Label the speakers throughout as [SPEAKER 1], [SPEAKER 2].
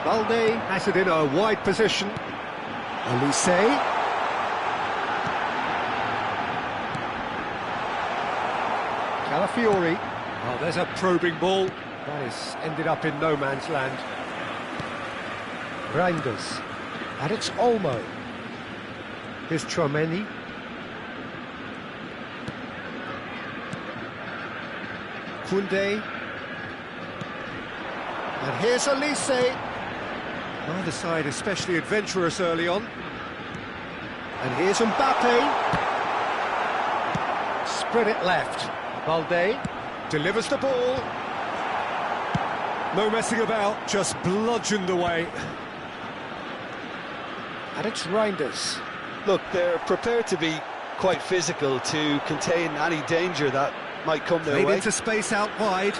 [SPEAKER 1] Balde has it in a wide position. Olise. Calafiori. Oh, there's a probing ball. That has ended up in no man's land. Reinders. And it's Olmo. Here's Chouameni. Koundé. And here's Olise. Neither side especially adventurous early on. And here's Mbappe. Spread it left. Balde delivers the ball. No messing about, just bludgeoned away. And it's Reinders.
[SPEAKER 2] Look, they're prepared to be quite physical to contain any danger that might come their way.
[SPEAKER 1] Into space out wide.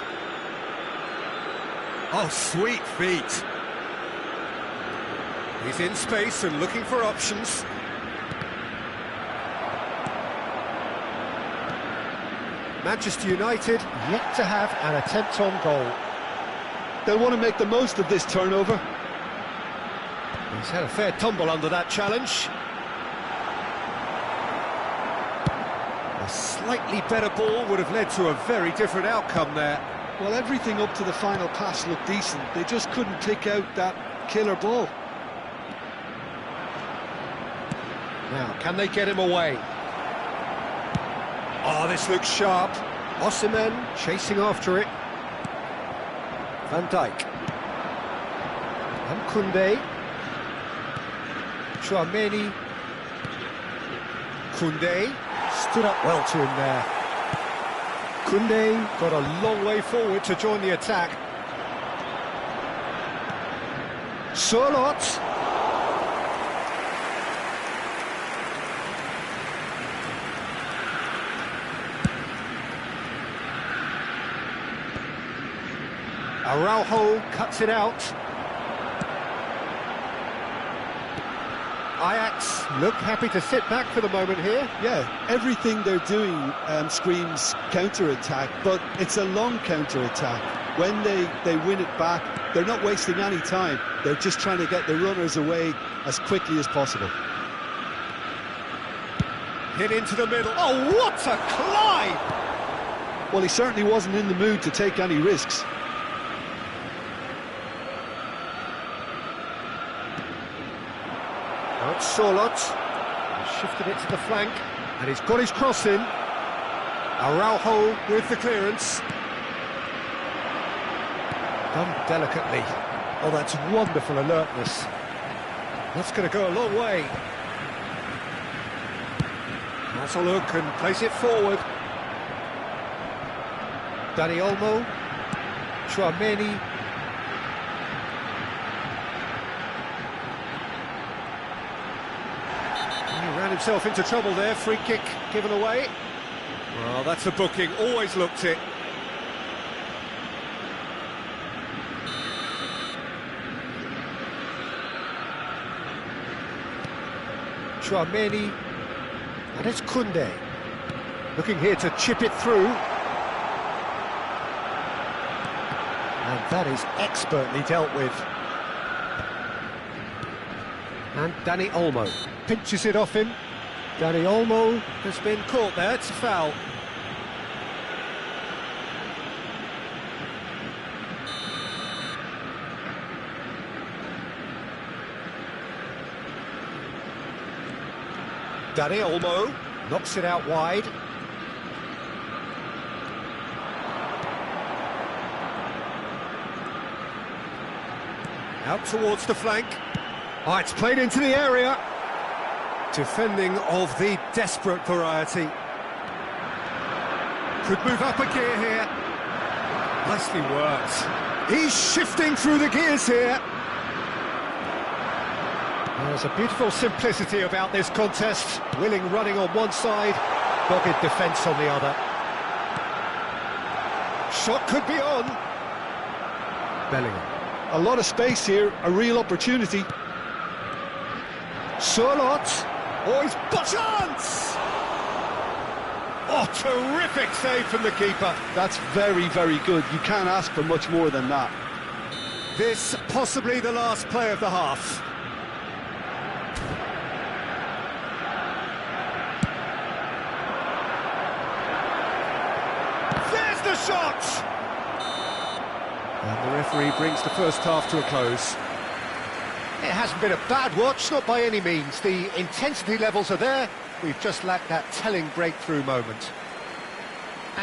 [SPEAKER 1] Oh, sweet feet. He's in space and looking for options. Manchester United yet to have an attempt on goal.
[SPEAKER 2] They'll want to make the most of this turnover.
[SPEAKER 1] He's had a fair tumble under that challenge. A slightly better ball would have led to a very different outcome there.
[SPEAKER 2] Well, everything up to the final pass looked decent. They just couldn't pick out that killer ball.
[SPEAKER 1] Now, can they get him away? Oh, this looks sharp. Osimhen chasing after it. Van Dijk. And Koundé. Chouameni. Koundé stood up well to him there. Koundé got a long way forward to join the attack. Sorloth. Araujo cuts it out. Ajax look happy to sit back for the moment here.
[SPEAKER 2] Yeah, everything they're doing screams counter-attack, but it's a long counter-attack. When they win it back, they're not wasting any time. They're just trying to get the runners away as quickly as possible.
[SPEAKER 1] Hit into the middle. Oh, what a climb!
[SPEAKER 2] Well, he certainly wasn't in the mood to take any risks.
[SPEAKER 1] Now it's Sorloth. He's shifted it to the flank, and he's got his cross in. Araujo with the clearance. Done delicately. Oh, that's wonderful alertness. That's going to go a long way. That's a look and place it forward. Dani Olmo. Chouameni. He ran himself into trouble there. Free kick given away. Well, that's a booking. Always looked it. Chouameni. And it's Koundé. Looking here to chip it through. And that is expertly dealt with. And Dani Olmo pinches it off him. Dani Olmo has been caught there. It's a foul. Dani Olmo knocks it out wide. Out towards the flank. Oh, it's played into the area. Defending of the desperate variety. Could move up a gear here. Nicely worked. He's shifting through the gears here. There's a beautiful simplicity about this contest. Willing running on one side, dogged defence on the other. Shot could be on. Bellingham.
[SPEAKER 2] A lot of space here, a real opportunity.
[SPEAKER 1] Sorloth. Oh, he's got chance! Oh, terrific save from the keeper.
[SPEAKER 2] That's very, very good. You can't ask for much more than that.
[SPEAKER 1] This possibly the last play of the half. There's the shot! And the referee brings the first half to a close. It hasn't been a bad watch, not by any means. The intensity levels are there. We've just lacked that telling breakthrough moment.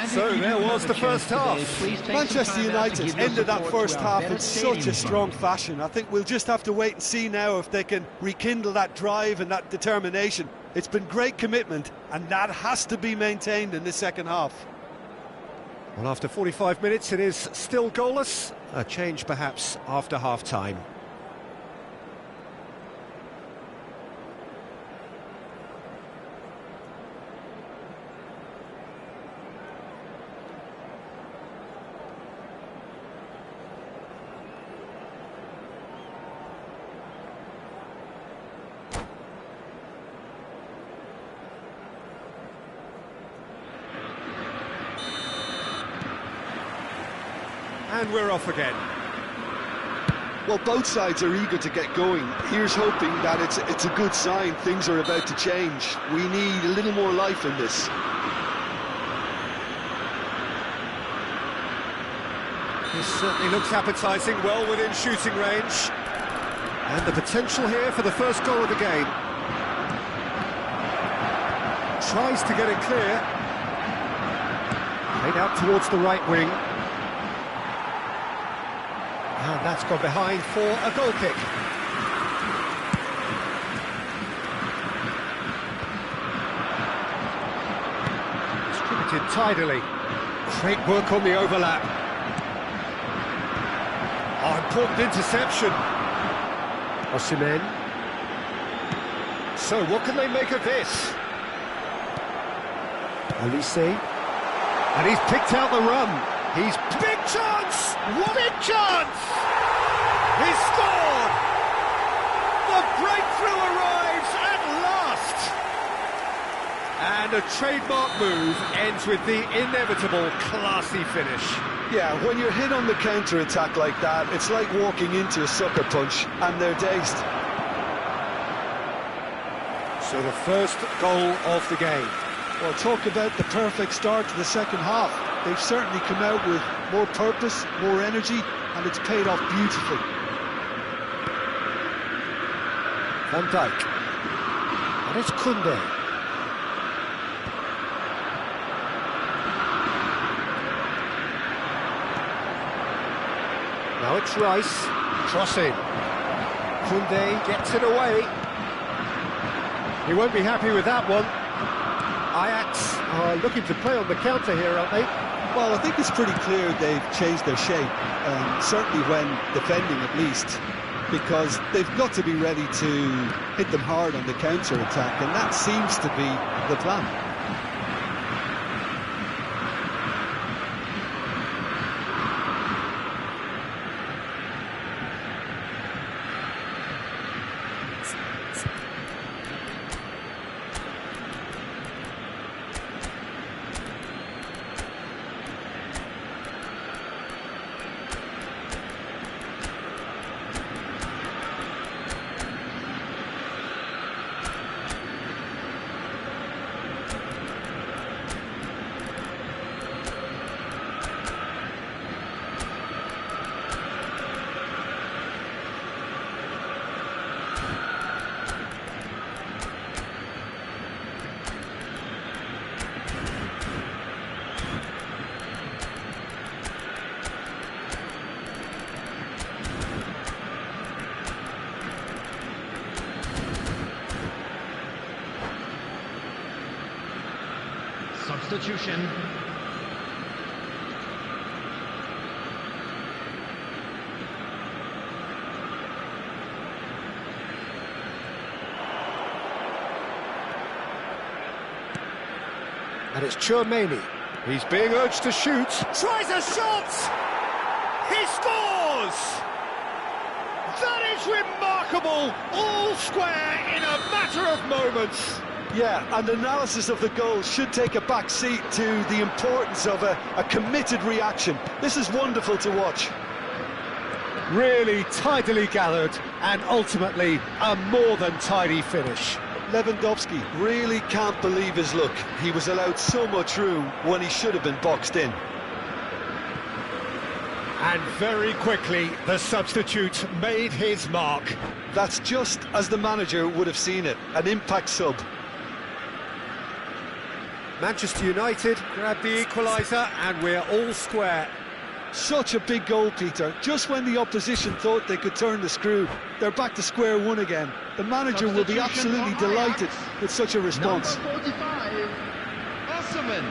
[SPEAKER 1] So there was the first half.
[SPEAKER 2] Manchester United ended that first half in such a strong fashion. I think we'll just have to wait and see now if they can rekindle that drive and that determination. It's been great commitment, and that has to be maintained in the second half.
[SPEAKER 1] Well, after 45 minutes, it is still goalless. A change perhaps after half-time. And we're off again.
[SPEAKER 2] Well, both sides are eager to get going. Here's hoping that it's a good sign. Things are about to change. We need a little more life in this.
[SPEAKER 1] This certainly looks appetising, well within shooting range. And the potential here for the first goal of the game. Tries to get it clear. Played out towards the right wing. And that's gone behind for a goal kick. Distributed tidily. Great work on the overlap. Oh, important interception. Osimhen. So what can they make of this? Olise. And he's picked out the run. He's big chance! What big chance! He's scored! The breakthrough arrives at last! And a trademark move ends with the inevitable classy finish.
[SPEAKER 2] Yeah, when you're hit on the counter-attack like that, it's like walking into a sucker punch, and they're dazed.
[SPEAKER 1] So the first goal of the game.
[SPEAKER 2] Well, talk about the perfect start to the second half. They've certainly come out with more purpose, more energy, and it's paid off beautifully.
[SPEAKER 1] Van Dijk. And it's Koundé. Now it's Rice. Crossing. Koundé gets it away. He won't be happy with that one. Ajax are looking to play on the counter here, aren't they?
[SPEAKER 2] Well, I think it's pretty clear they've changed their shape, certainly when defending at least, because they've got to be ready to hit them hard on the counter-attack, and that seems to be the plan.
[SPEAKER 3] Substitution.
[SPEAKER 1] And it's Chouameni. He's being urged to shoot. Tries a shot! He scores! That is remarkable! All square in a matter of moments.
[SPEAKER 2] Yeah, and analysis of the goal should take a back seat to the importance of a committed reaction. This is wonderful to watch.
[SPEAKER 1] Really tidily gathered, and ultimately a more than tidy finish.
[SPEAKER 2] Lewandowski really can't believe his luck. He was allowed so much room when he should have been boxed in.
[SPEAKER 1] And very quickly, the substitute made his mark.
[SPEAKER 2] That's just as the manager would have seen it, an impact sub.
[SPEAKER 1] Manchester United grab the equaliser, and we're all square.
[SPEAKER 2] Such a big goal, Peter. Just when the opposition thought they could turn the screw, they're back to square one again. The manager will be absolutely delighted with such a response.
[SPEAKER 3] Number 45, Osimhen.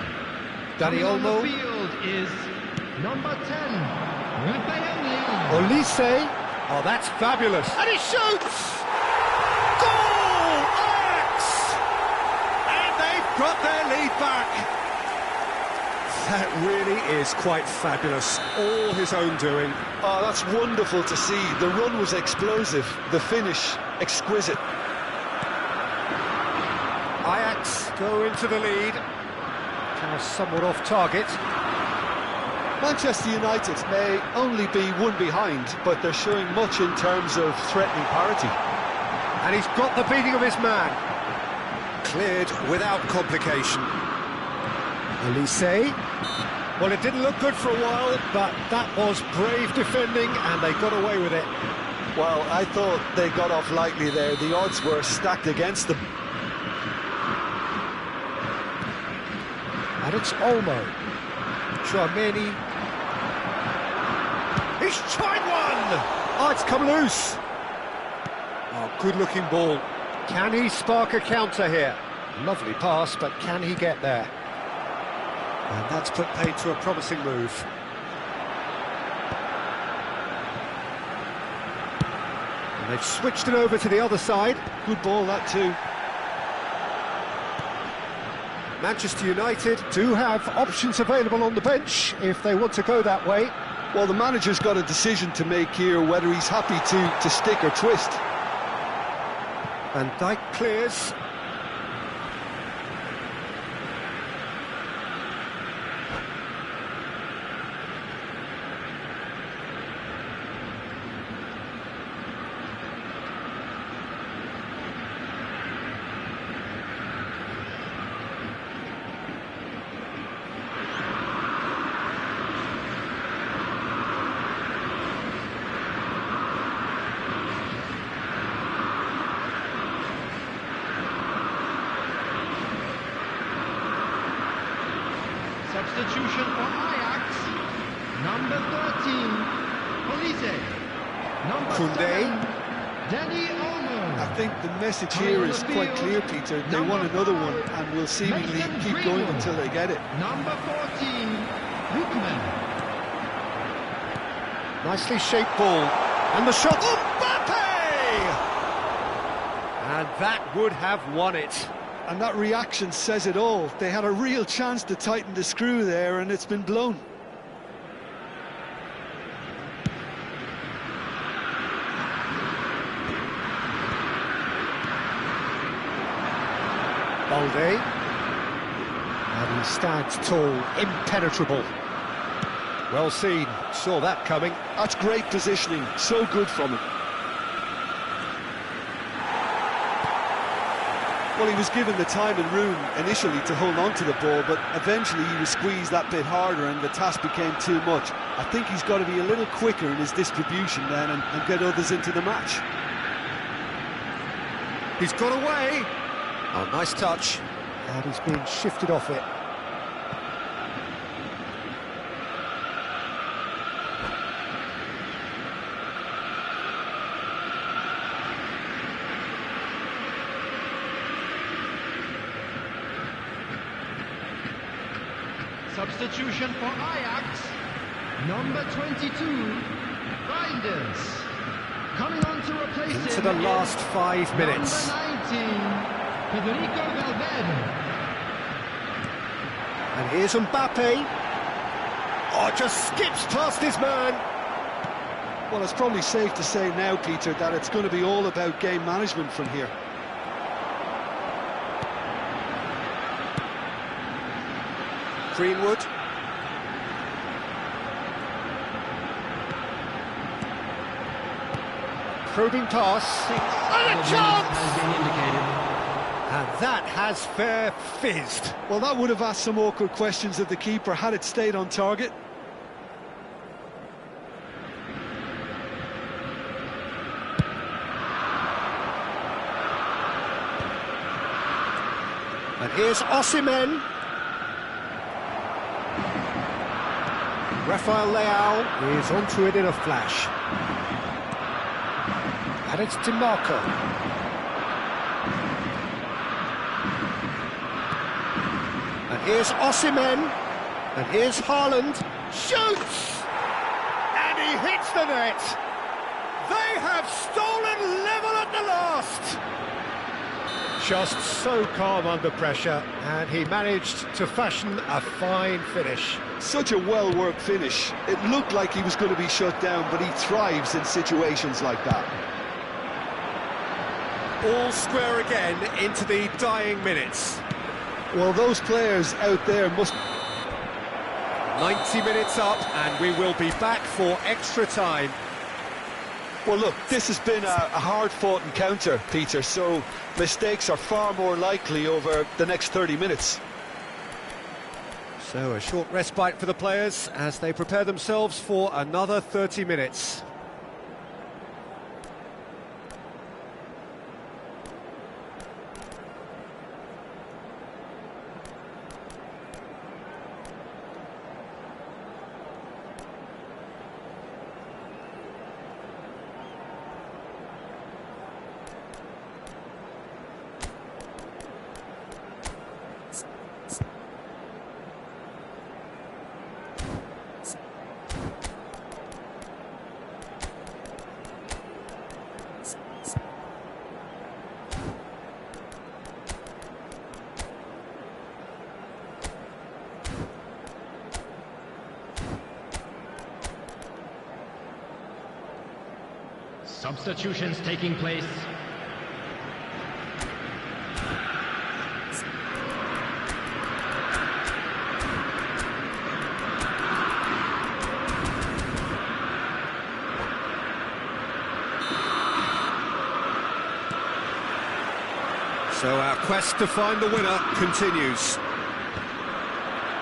[SPEAKER 1] Danny
[SPEAKER 3] Coming on
[SPEAKER 1] Olmo.
[SPEAKER 3] the field is number 10, Rafael.
[SPEAKER 1] Olise. Oh, that's fabulous. And he shoots! Goal! Ajax! And they've got their lead back. That really is quite fabulous. All his own doing.
[SPEAKER 2] Oh, that's wonderful to see. The run was explosive, the finish exquisite.
[SPEAKER 1] Ajax go into the lead. Now somewhat off target.
[SPEAKER 2] Manchester United may only be one behind, but they're showing much in terms of threatening parity.
[SPEAKER 1] And he's got the beating of his man. Cleared without complication. Olise. Well, it didn't look good for a while, but that was brave defending, and they got away with it.
[SPEAKER 2] Well, I thought they got off lightly there. The odds were stacked against them.
[SPEAKER 1] And it's Olmo. Chouameni. He's tried one! Oh, it's come loose. Oh, good-looking ball. Can he spark a counter here? Lovely pass, but can he get there? And that's put paid to a promising move. And they've switched it over to the other side.
[SPEAKER 2] Good ball, that too.
[SPEAKER 1] Manchester United do have options available on the bench if they want to go that way.
[SPEAKER 2] Well, the manager's got a decision to make here, whether he's happy to stick or twist.
[SPEAKER 1] Van Dijk clears.
[SPEAKER 3] Substitution for Ajax. Number 13, Olise. Number
[SPEAKER 1] Koundé.
[SPEAKER 3] 7, Danny Olmo.
[SPEAKER 2] I think the message here is quite clear, Peter. They want another one and will seemingly keep going until they get it.
[SPEAKER 3] Number 14, Lookman.
[SPEAKER 1] Nicely shaped ball. And the shot. Mbappe! And that would have won it.
[SPEAKER 2] And that reaction says it all. They had a real chance to tighten the screw there, and it's been blown.
[SPEAKER 1] Balde. And he stands tall, impenetrable. Well seen, saw that coming.
[SPEAKER 2] That's great positioning, so good from him. Well, he was given the time and room initially to hold on to the ball, but eventually he was squeezed that bit harder and the task became too much. I think he's got to be a little quicker in his distribution then and get others into the match.
[SPEAKER 1] He's got away. Oh, nice touch. And he's being shifted off it.
[SPEAKER 3] Substitution for Ajax. Number 22, Reinders. Coming on to replace him.
[SPEAKER 1] Into the last 5 minutes.
[SPEAKER 3] Number 19, Federico Valverde.
[SPEAKER 1] And here's Mbappe. Oh, just skips past his man.
[SPEAKER 2] Well, it's probably safe to say now, Peter, that it's going to be all about game management from here.
[SPEAKER 1] Greenwood. Probing pass. And a chance!
[SPEAKER 3] Has been indicated.
[SPEAKER 1] And that has fair fizzed.
[SPEAKER 2] Well, that would have asked some awkward questions of the keeper had it stayed on target.
[SPEAKER 1] And here's Osimhen. Rafael Leao is onto it in a flash. And it's DiMarco. And here's Osimhen. And here's Haaland. Shoots! And he hits the net. They have stolen level at the last. Just so calm under pressure, and he managed to fashion a fine finish.
[SPEAKER 2] Such a well-worked finish. It looked like he was going to be shut down, but he thrives in situations like that.
[SPEAKER 1] All square again into the dying minutes.
[SPEAKER 2] Well, those players out there must...
[SPEAKER 1] 90 minutes up, and we will be back for extra time.
[SPEAKER 2] Well, look, this has been a hard-fought encounter, Peter, so mistakes are far more likely over the next 30 minutes.
[SPEAKER 1] So a short respite for the players as they prepare themselves for another 30 minutes.
[SPEAKER 3] Substitutions taking place.
[SPEAKER 1] So our quest to find the winner continues.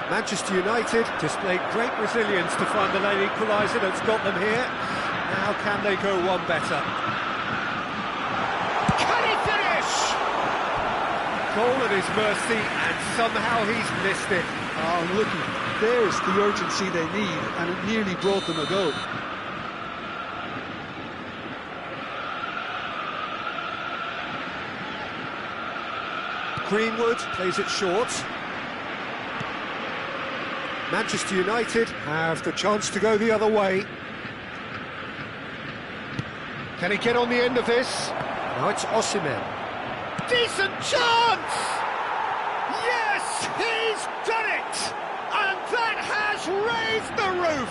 [SPEAKER 1] Manchester United displayed great resilience to find the late equaliser that's got them here. Now can they go one better? Can he finish? Goal at his mercy, and somehow he's missed it.
[SPEAKER 2] Oh, look, there's the urgency they need, and it nearly brought them a goal.
[SPEAKER 1] Greenwood plays it short. Manchester United have the chance to go the other way. Can he get on the end of this? Now it's Osimhen. Decent chance! Yes, he's done it! And that has raised the roof!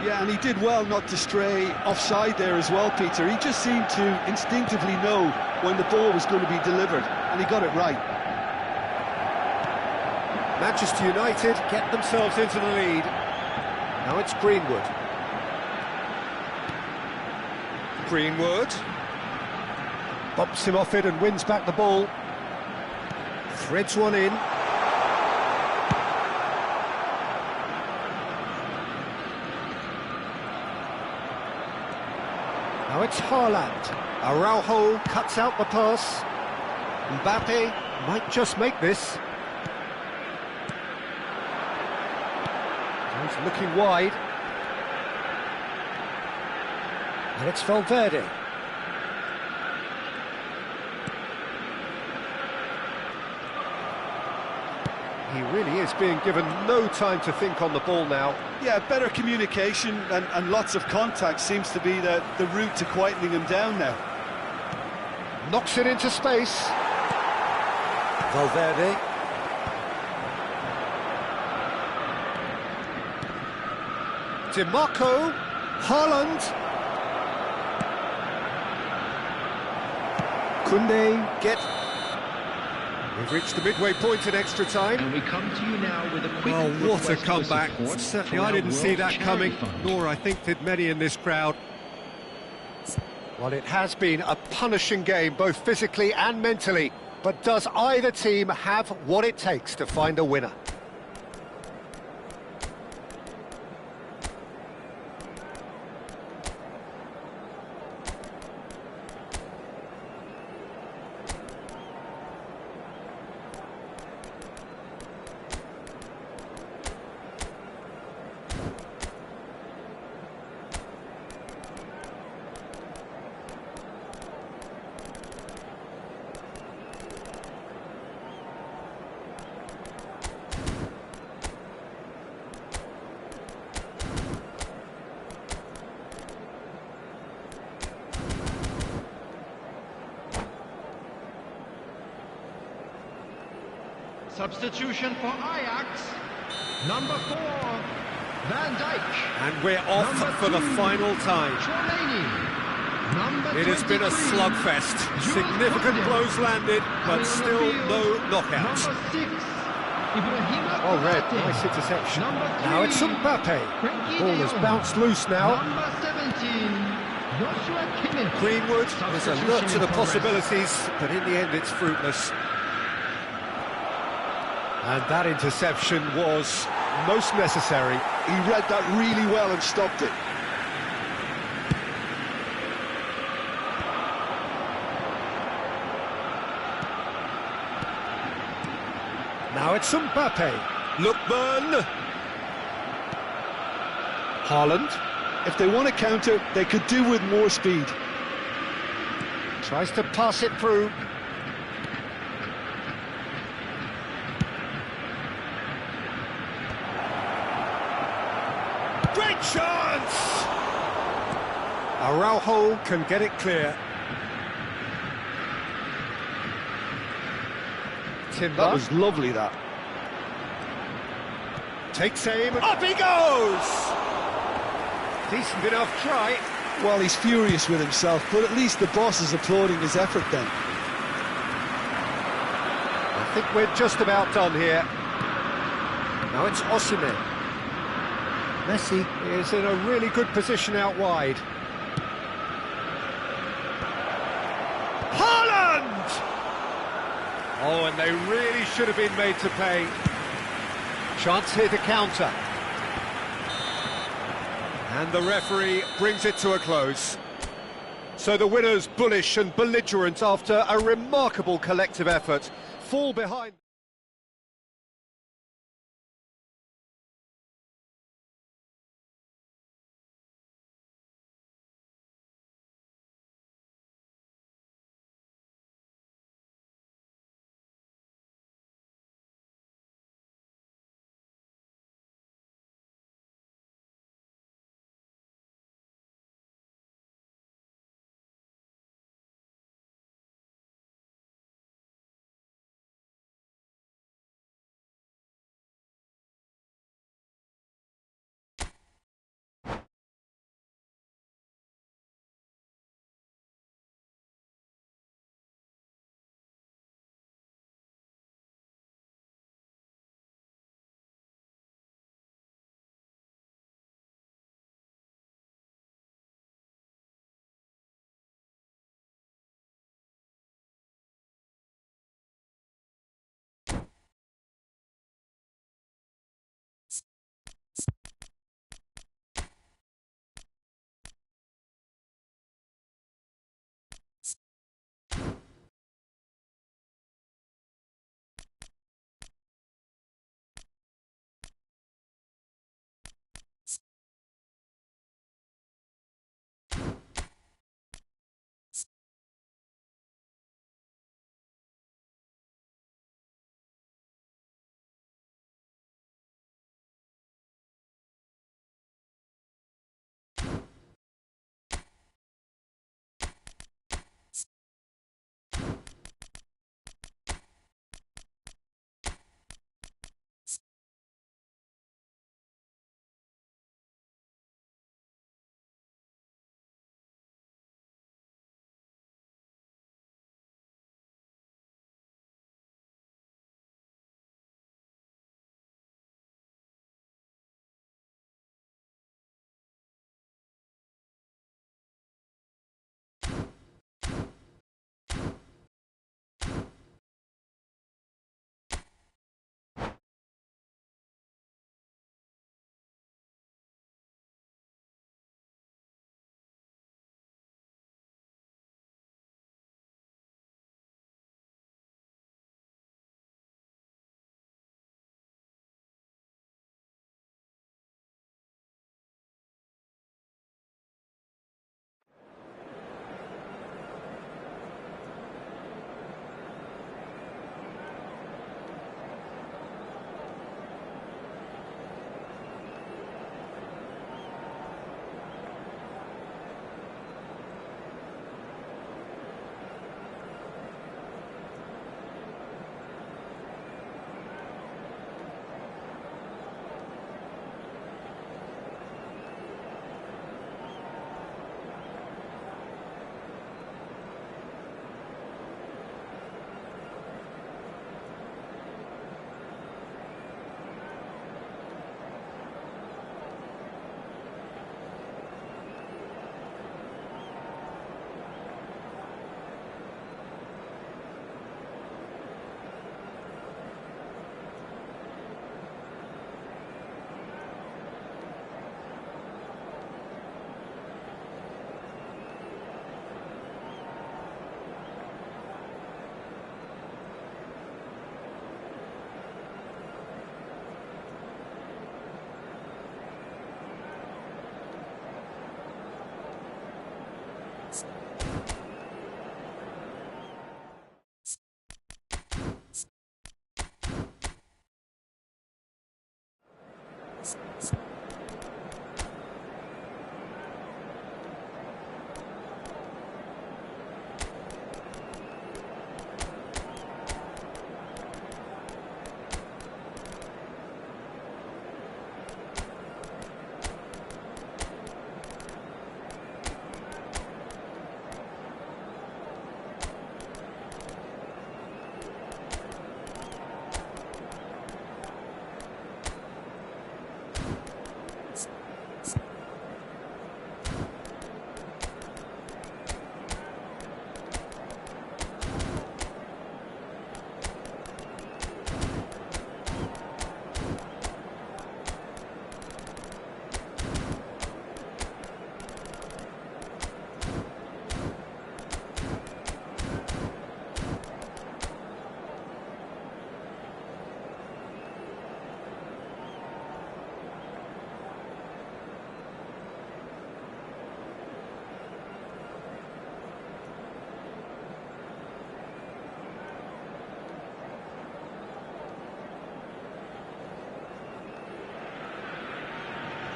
[SPEAKER 2] Yeah, and he did well not to stray offside there as well, Peter. He just seemed to instinctively know when the ball was going to be delivered, and he got it right.
[SPEAKER 1] Manchester United get themselves into the lead. Now it's Greenwood. Greenwood bumps him off it and wins back the ball. Threads one in. Now it's Haaland. Araujo cuts out the pass. Mbappe might just make this. He's looking wide. And it's Valverde. He really is being given no time to think on the ball now.
[SPEAKER 2] Yeah, better communication and lots of contact seems to be the route to quietening him down now.
[SPEAKER 1] Knocks it into space. Valverde. DiMarco. Haaland. Koundé get... We've reached the midway point in extra time.
[SPEAKER 3] And we come to you now with a quick
[SPEAKER 1] Oh, what a
[SPEAKER 3] request for
[SPEAKER 1] comeback.
[SPEAKER 3] support
[SPEAKER 1] Certainly
[SPEAKER 3] for
[SPEAKER 1] I
[SPEAKER 3] our
[SPEAKER 1] didn't see
[SPEAKER 3] World
[SPEAKER 1] that
[SPEAKER 3] Charity
[SPEAKER 1] coming,
[SPEAKER 3] Fund.
[SPEAKER 1] nor I think did many in this crowd. Well, it has been a punishing game, both physically and mentally. But does either team have what it takes to find a winner?
[SPEAKER 3] Substitution for Ajax. Number 4, Van Dijk.
[SPEAKER 1] And we're off
[SPEAKER 3] Number
[SPEAKER 1] for the
[SPEAKER 3] 2,
[SPEAKER 1] final time.
[SPEAKER 3] Chouameni. Number
[SPEAKER 1] It has been a
[SPEAKER 3] 23,
[SPEAKER 1] slugfest. Significant
[SPEAKER 3] Jules
[SPEAKER 1] blows landed, but
[SPEAKER 3] Coming on
[SPEAKER 1] still
[SPEAKER 3] the field,
[SPEAKER 1] no knockout.
[SPEAKER 3] Number 6, Ibrahima
[SPEAKER 1] Oh, Red,
[SPEAKER 3] Konate.
[SPEAKER 1] nice interception.
[SPEAKER 3] Number 3,
[SPEAKER 1] Now it's Mbappe.
[SPEAKER 3] Frenkie
[SPEAKER 1] Ball
[SPEAKER 3] de
[SPEAKER 1] has
[SPEAKER 3] Jong.
[SPEAKER 1] bounced loose now.
[SPEAKER 3] Number 17, Joshua Kimmich.
[SPEAKER 1] Greenwood is
[SPEAKER 3] Substitution
[SPEAKER 1] alert to the
[SPEAKER 3] for rest.
[SPEAKER 1] possibilities, but in the end it's fruitless. And that interception was most necessary.
[SPEAKER 2] He read that really well and stopped it.
[SPEAKER 1] Now it's Mbappe. Lookman. Haaland.
[SPEAKER 2] If they want to counter, they could do with more speed.
[SPEAKER 1] Tries to pass it through. Great chance! Araujo can get it clear. Timber
[SPEAKER 2] That was lovely, that.
[SPEAKER 1] takes aim. Up he goes! Decent enough try.
[SPEAKER 2] Well, he's furious with himself, but at least the boss is applauding his effort then.
[SPEAKER 1] I think we're just about done here. Now it's Osimhen. Messi is in a really good position out wide. Haaland! Oh, and they really should have been made to pay. Chance here to counter. And the referee brings it to a close. So the winners, bullish and belligerent after a remarkable collective effort, fall behind.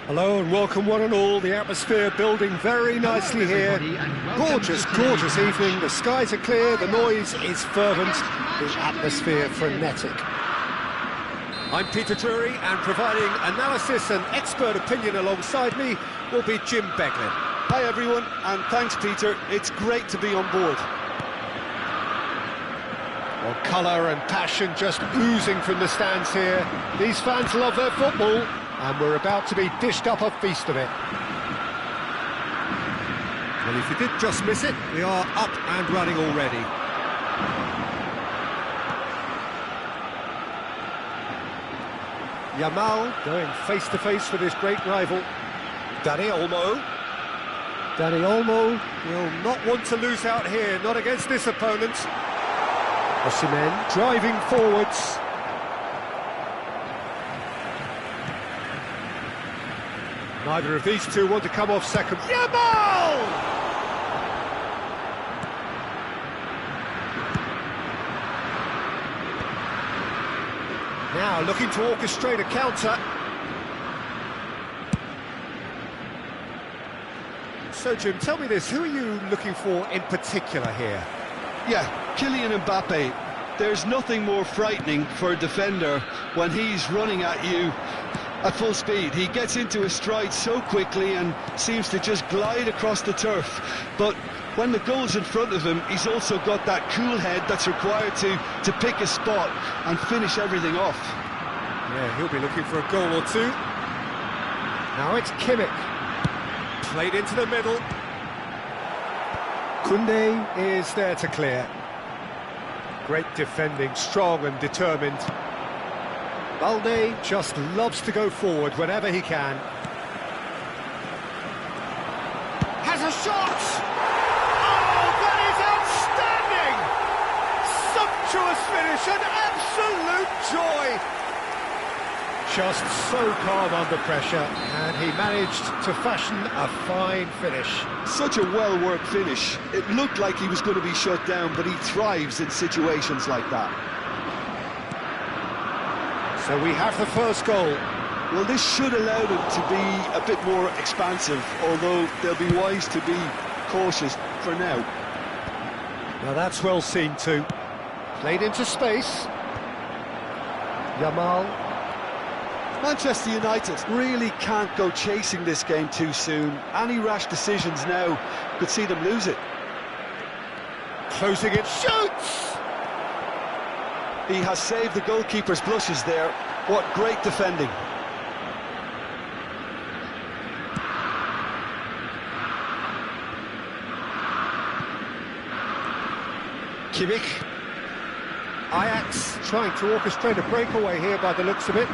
[SPEAKER 1] Hello and welcome one and all. The atmosphere building very nicely here. Gorgeous, gorgeous evening. The skies are clear, the noise is fervent, the atmosphere frenetic. I'm Peter Drury, and providing analysis and expert opinion alongside me will be Jim Beglin.
[SPEAKER 2] Hi everyone, and thanks Peter. It's great to be on board.
[SPEAKER 1] Well, colour and passion just oozing from the stands here. These fans love their football, and we're about to be dished up a feast of it. Well, if you did just miss it, we are up and running already. Yamal going face-to-face with his great rival. Dani Olmo. Dani Olmo will not want to lose out here, not against this opponent. Osimhen driving forwards. Neither of these two want to come off second. Yamal! Now looking to orchestrate a counter. So Jim, tell me this, who are you looking for in particular here?
[SPEAKER 2] Yeah, Kylian Mbappe. There's nothing more frightening for a defender when he's running at you at full speed. He gets into his stride so quickly and seems to just glide across the turf. But when the goal's in front of him, he's also got that cool head that's required to pick a spot and finish everything off.
[SPEAKER 1] Yeah, he'll be looking for a goal or two. Now it's Kimmich. Played into the middle. Koundé is there to clear. Great defending, strong and determined. Balde just loves to go forward whenever he can. Has a shot! Oh, that is outstanding! Sumptuous finish, an absolute joy! Just so calm under pressure, and he managed to fashion a fine finish.
[SPEAKER 2] Such a well-worked finish. It looked like he was going to be shut down, but he thrives in situations like that.
[SPEAKER 1] So we have the first goal.
[SPEAKER 2] Well, this should allow them to be a bit more expansive, although they'll be wise to be cautious for now.
[SPEAKER 1] Now that's well seen too. Played into space. Yamal.
[SPEAKER 2] Manchester United really can't go chasing this game too soon. Any rash decisions now could see them lose it.
[SPEAKER 1] Closing it, shoots!
[SPEAKER 2] He has saved the goalkeeper's blushes there. What great defending.
[SPEAKER 1] Kimmich. Ajax trying to orchestrate a breakaway here by the looks of it.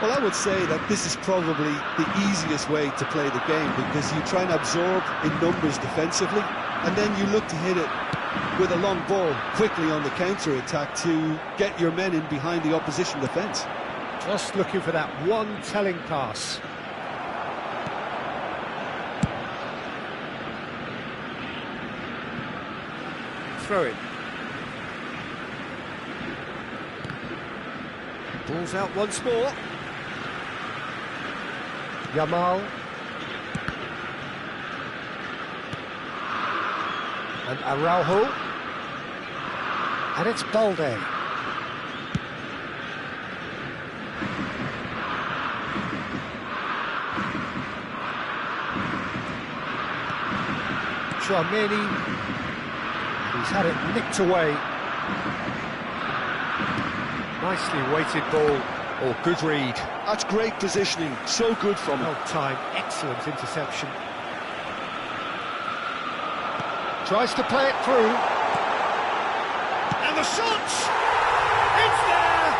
[SPEAKER 2] Well, I would say that this is probably the easiest way to play the game, because you try and absorb in numbers defensively, and then you look to hit it with a long ball quickly on the counter-attack to get your men in behind the opposition defence.
[SPEAKER 1] Just looking for that one telling pass. Throw it. Ball's out once more. Yamal. And Araujo. And it's Balde. Tchouaméni. He's had it nicked away. Nicely weighted ball, or good read.
[SPEAKER 2] That's great positioning, so good from him.
[SPEAKER 1] Well timed, excellent interception. Tries to play it through. And the shot! It's there!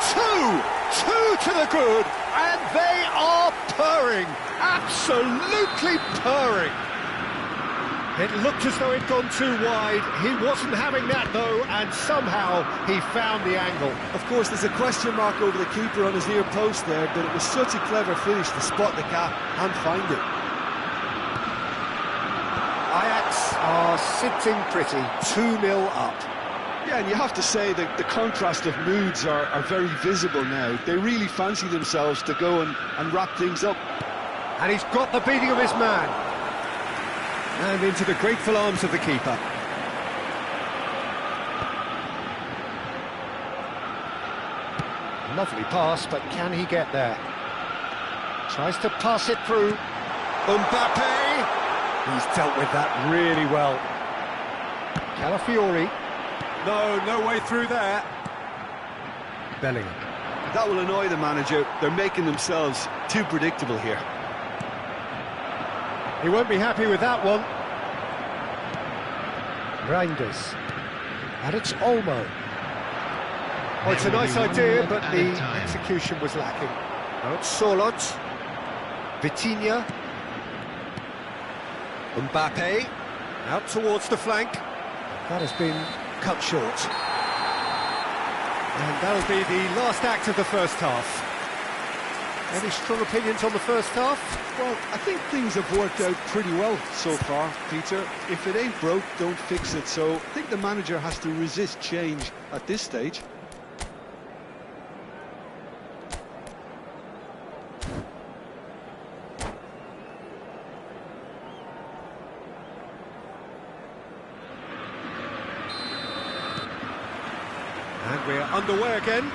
[SPEAKER 1] Two to the good, and they are purring, absolutely purring. It looked as though it'd gone too wide. He wasn't having that, though, and somehow he found the angle.
[SPEAKER 2] Of course, there's a question mark over the keeper on his near post there, but it was such a clever finish to spot the gap and find it.
[SPEAKER 1] Ajax are sitting pretty, 2-0 up.
[SPEAKER 2] Yeah, and you have to say that the contrast of moods are very visible now. They really fancy themselves to go and wrap things up.
[SPEAKER 1] And he's got the beating of his man. And into the grateful arms of the keeper. Lovely pass, but can he get there? Tries to pass it through. Mbappe! He's dealt with that really well. Calafiori. No way through there. Bellingham.
[SPEAKER 2] That will annoy the manager. They're making themselves too predictable here.
[SPEAKER 1] He won't be happy with that one. Reinders. And it's Olmo. Oh, it's a nice idea, but the execution was lacking. Now it's Solot. Vitinha. Mbappe. Out towards the flank. That has been cut short. And that'll be the last act of the first half. Any strong opinions on the first half?
[SPEAKER 2] Well, I think things have worked out pretty well so far, Peter. If it ain't broke, don't fix it. So I think the manager has to resist change at this stage.
[SPEAKER 1] And we're underway again.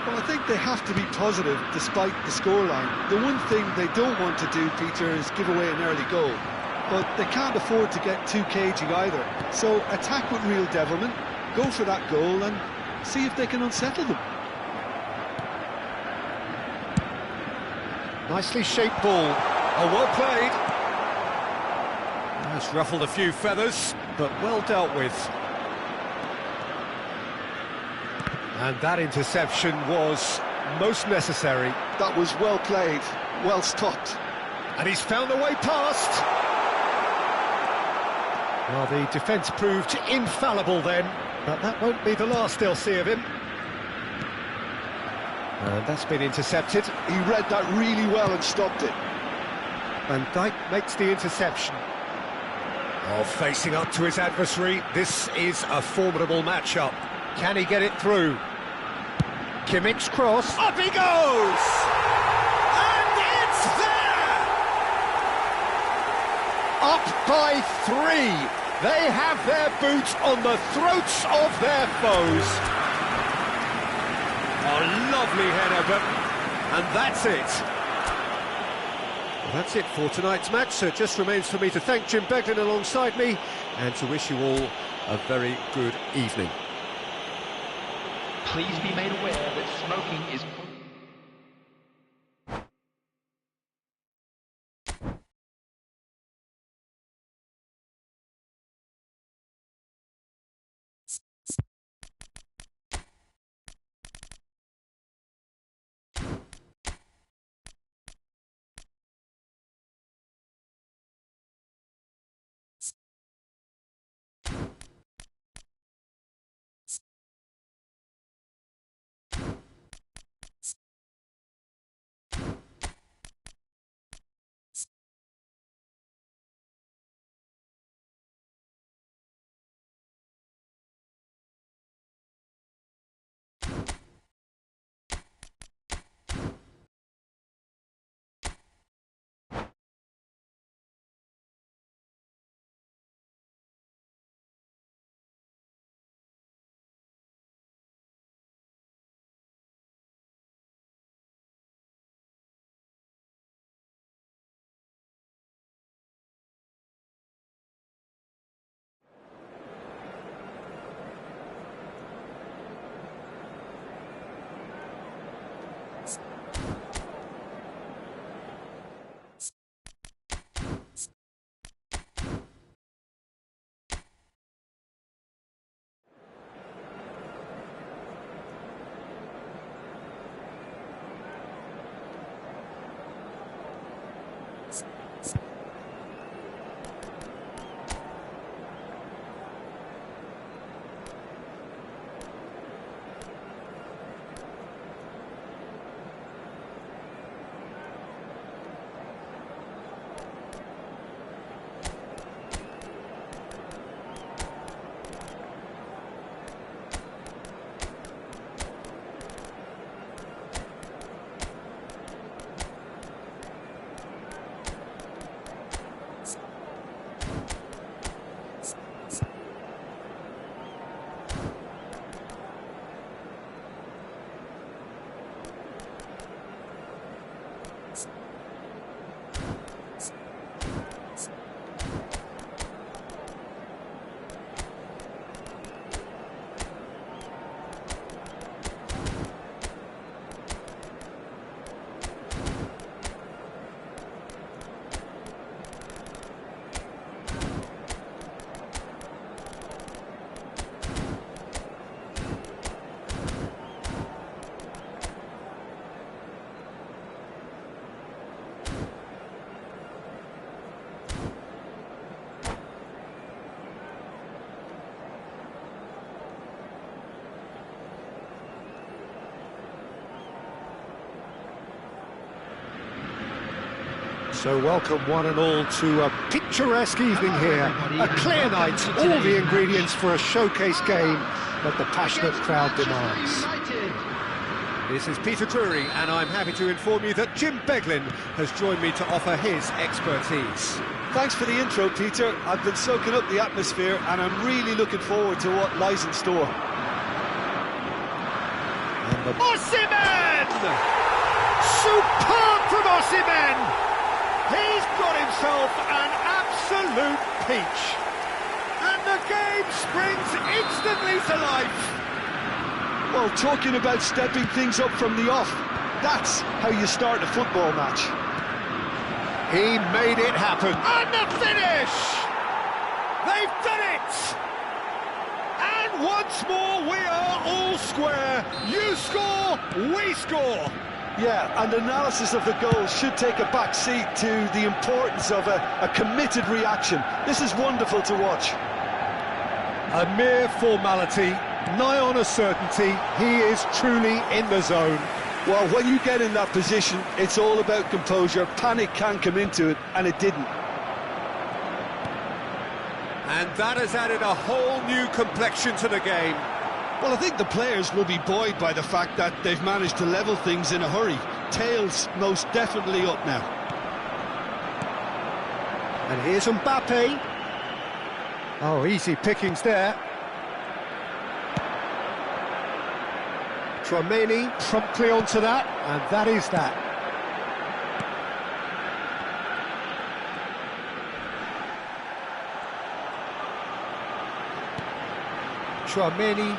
[SPEAKER 2] Well, I think they have to be positive despite the scoreline. The one thing they don't want to do, Peter, is give away an early goal. But they can't afford to get too cagey either. So attack with real devilment, go for that goal and see if they can unsettle them.
[SPEAKER 1] Nicely shaped ball. Oh, well played. It's ruffled a few feathers, but well dealt with. And that interception was most necessary.
[SPEAKER 2] That was well played, well stopped.
[SPEAKER 1] And he's found a way past. Well, the defence proved infallible then, but that won't be the last they'll see of him. And that's been intercepted.
[SPEAKER 2] He read that really well and stopped it.
[SPEAKER 1] Van Dijk makes the interception. Oh, facing up to his adversary, this is a formidable matchup. Can he get it through? Kimmich's cross. Up he goes! And it's there! Up by 3. They have their boots on the throats of their foes. A lovely header, but... and that's it. Well, that's it for tonight's match, so it just remains for me to thank Jim Beglin alongside me and to wish you all a very good evening.
[SPEAKER 4] Please be made aware that smoking is...
[SPEAKER 1] So welcome one and all to a picturesque evening here. A clear night, all the ingredients for a showcase game that the passionate crowd demands. This is Peter Drury, and I'm happy to inform you that Jim Beglin has joined me to offer his expertise.
[SPEAKER 2] Thanks for the intro, Peter. I've been soaking up the atmosphere, and I'm really looking forward to what lies in store.
[SPEAKER 1] Osimhen! Superb from Osimhen! He's got himself an absolute peach. And the game springs instantly to life.
[SPEAKER 2] Well, talking about stepping things up from the off, that's how you start a football match.
[SPEAKER 1] He made it happen. And the finish! They've done it! And once more we are all square. You score, we score.
[SPEAKER 2] Yeah, and analysis of the goal should take a back seat to the importance of a committed reaction. This is wonderful to watch.
[SPEAKER 1] A mere formality, nigh on a certainty. He is truly in the zone.
[SPEAKER 2] Well, when you get in that position, it's all about composure. Panic can come into it, and it didn't.
[SPEAKER 1] And that has added a whole new complexion to the game.
[SPEAKER 2] Well, I think the players will be buoyed by the fact that they've managed to level things in a hurry. Tails most definitely up now.
[SPEAKER 1] And here's Mbappe. Oh, easy pickings there. Tchouaméni promptly onto that, and that is that. Tchouaméni.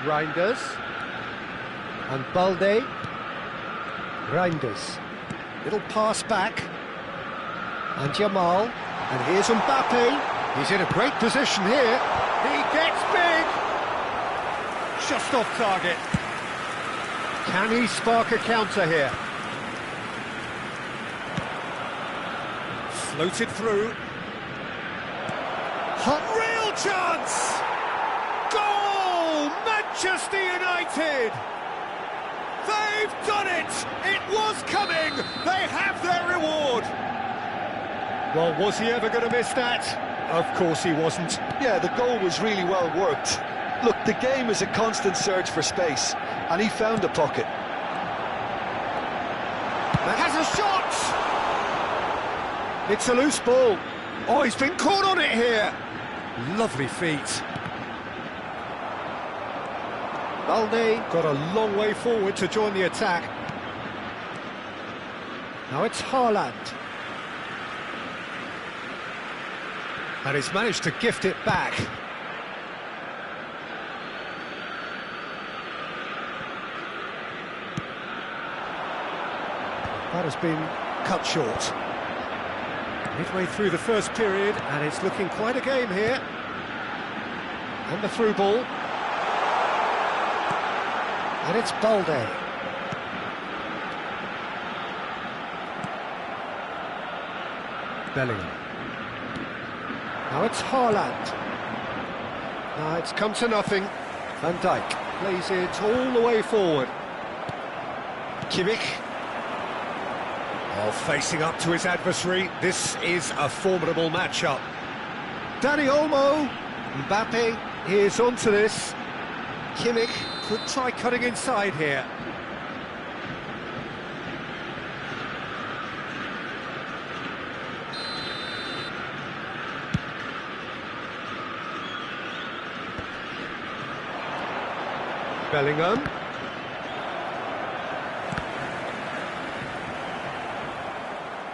[SPEAKER 1] Reinders. And Balde. Reinders. Little pass back. And Jamal. And here's Mbappe. He's in a great position here. He gets big. Just off target. Can he spark a counter here? Floated through. Real chance! Goal! Manchester United! They've done it! It was coming! They have their reward! Well, was he ever going to miss that? Of course he wasn't.
[SPEAKER 2] Yeah, the goal was really well worked. Look, the game is a constant search for space, and he found the pocket.
[SPEAKER 1] Has a shot! It's a loose ball. Oh, he's been caught on it here. Lovely feet. Balde got a long way forward to join the attack. Now it's Haaland. And he's managed to gift it back. That has been cut short. Midway through the first period, and it's looking quite a game here. And the through ball. And it's Balde. Bellingham. Now it's Haaland. Now it's come to nothing. Van Dijk plays it all the way forward. Kimmich. Oh, facing up to his adversary. This is a formidable matchup. Dani Olmo. Mbappe is onto this. Kimmich could try cutting inside here. Bellingham.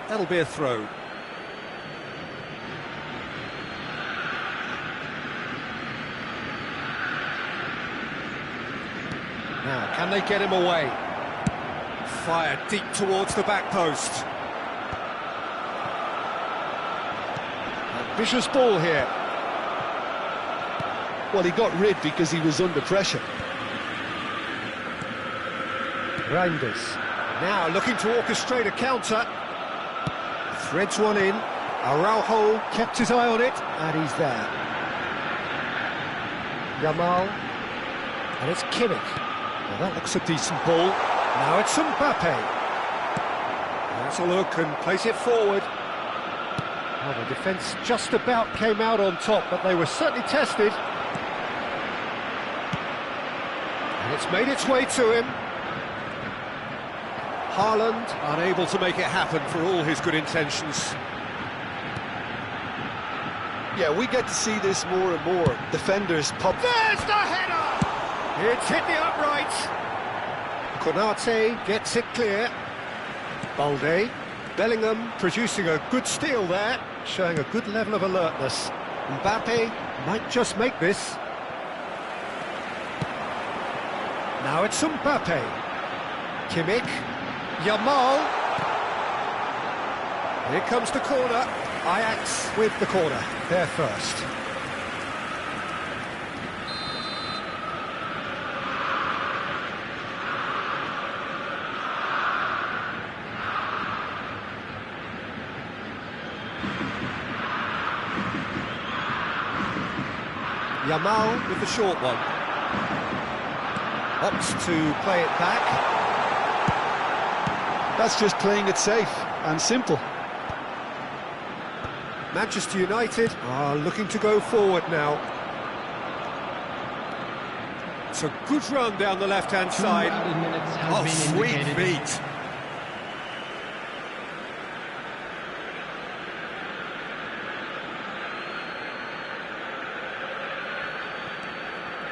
[SPEAKER 1] That'll be a throw. Now, can they get him away? Fired deep towards the back post. Ambitious ball here.
[SPEAKER 2] Well, he got rid because he was under pressure.
[SPEAKER 1] Reinders. Now looking to orchestrate a counter. Threads one in. Araujo kept his eye on it, and he's there. Jamal. And it's Kimmich. Well, that looks a decent ball. Now it's Mbappe. Let's a look and place it forward. Well, the defence just about came out on top, but they were certainly tested. And it's made its way to him. Haaland unable to make it happen for all his good intentions.
[SPEAKER 2] Yeah, we get to see this more and more. Defenders pop.
[SPEAKER 1] There's the header! It's hit the upright. Konate gets it clear. Balde. Bellingham producing a good steal there, showing a good level of alertness. Mbappe might just make this. Now it's Mbappe. Kimmich. Yamal. Here comes the corner. Ajax with the corner. They're first. Yamal with the short one. Opts to play it back.
[SPEAKER 2] That's just playing it safe and simple.
[SPEAKER 1] Manchester United are looking to go forward now. It's a good run down the left-hand side. Oh, sweet feet.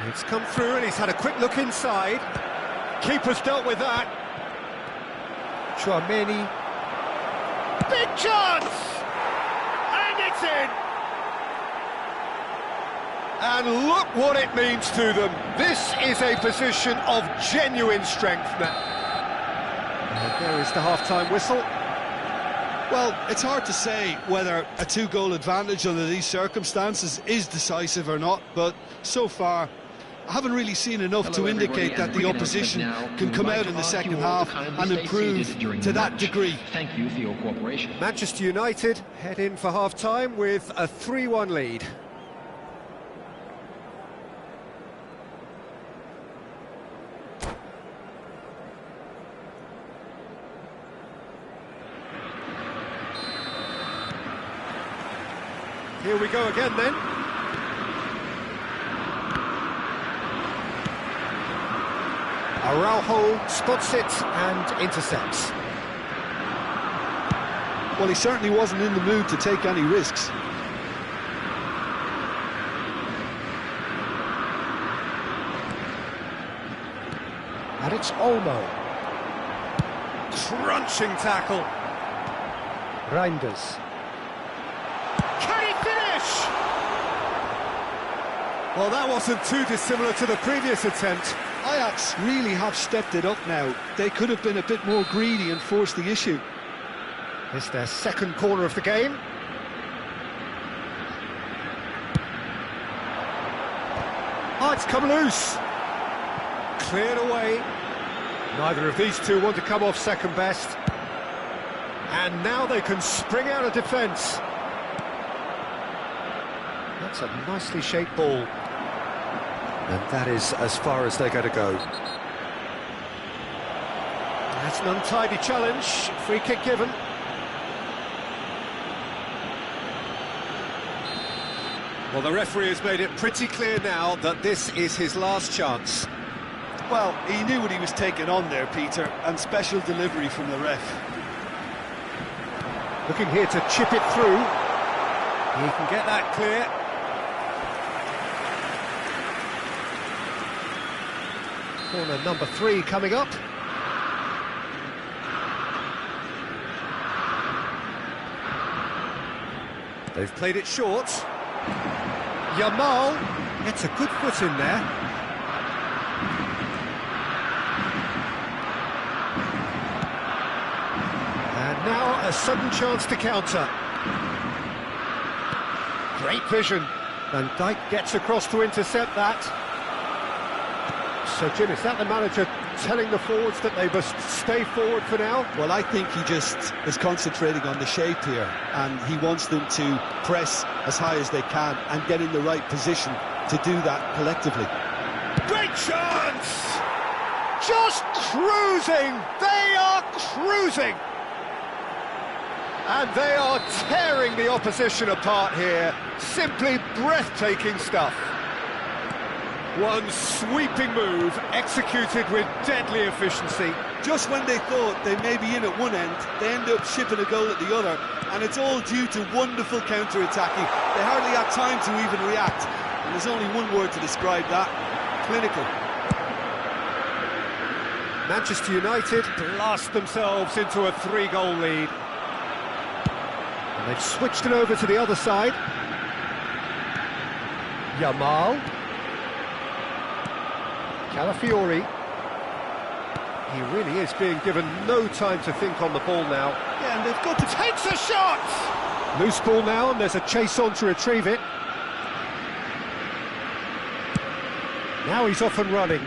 [SPEAKER 1] It's come through and he's had a quick look inside. Keeper's dealt with that. Chouameni. Big chance! And it's in! And look what it means to them. This is a position of genuine strength now. And there is the half-time whistle.
[SPEAKER 2] Well, it's hard to say whether a two-goal advantage under these circumstances is decisive or not, but so far I haven't really seen enough to indicate that the opposition can come out in the second half and improve to that degree.
[SPEAKER 3] Thank you for your cooperation.
[SPEAKER 1] Manchester United head in for half-time with a 3-1 lead. Here we go again then. Araujo spots it and intercepts.
[SPEAKER 2] Well, he certainly wasn't in the mood to take any risks.
[SPEAKER 1] And it's Olmo. Crunching tackle. Reinders. Can he finish? Well, that wasn't too dissimilar to the previous attempt.
[SPEAKER 2] Ajax really have stepped it up now. They could have been a bit more greedy and forced the issue.
[SPEAKER 1] It's their second corner of the game. Oh, it's come loose. Cleared away. Neither of these two want to come off second best. And now they can spring out of defence. That's a nicely shaped ball. And that is as far as they're going to go. That's an untidy challenge. Free kick given. Well, the referee has made it pretty clear now that this is his last chance.
[SPEAKER 2] Well, he knew what he was taking on there, Peter, and special delivery from the ref.
[SPEAKER 1] Looking here to chip it through. He can get that clear. Corner number 3 coming up. They've played it short. Yamal gets a good foot in there. And now a sudden chance to counter. Great vision. Van Dijk gets across to intercept that. So, Jim, is that the manager telling the forwards that they must stay forward for now?
[SPEAKER 2] Well, I think he just is concentrating on the shape here, and he wants them to press as high as they can and get in the right position to do that collectively.
[SPEAKER 1] Great chance! just cruising! They are cruising! And they are tearing the opposition apart here. Simply breathtaking stuff. One sweeping move, executed with deadly efficiency.
[SPEAKER 2] Just when they thought they may be in at one end, they end up shipping a goal at the other, and it's all due to wonderful counter-attacking. They hardly had time to even react, and there's only one word to describe that: clinical.
[SPEAKER 1] Manchester United blast themselves into a 3-goal lead. And they've switched it over to the other side. Yamal. Calafiori. He really is being given no time to think on the ball now.
[SPEAKER 2] Yeah, and they've got to...
[SPEAKER 1] Takes a shot! Loose ball now, and there's a chase on to retrieve it. Now he's off and running.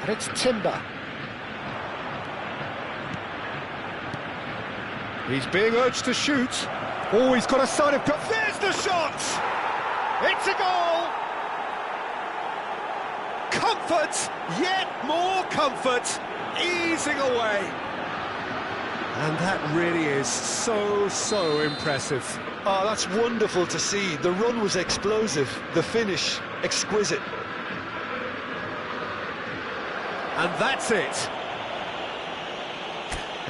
[SPEAKER 1] And it's Timber. He's being urged to shoot. Oh, he's got a sign of... There's the shot! It's a goal! Comfort, yet more comfort, easing away. And that really is so impressive.
[SPEAKER 2] Oh, that's wonderful to see. The run was explosive, the finish exquisite.
[SPEAKER 1] And that's it.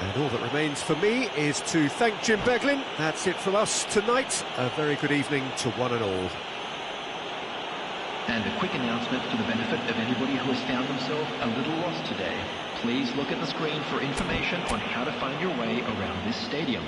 [SPEAKER 1] And all that remains for me is to thank Jim Beglin. That's it from us tonight. A very good evening to one and all.
[SPEAKER 4] And a quick announcement for the benefit of anybody who has found themselves a little lost today. Please look at the screen for information on how to find your way around this stadium.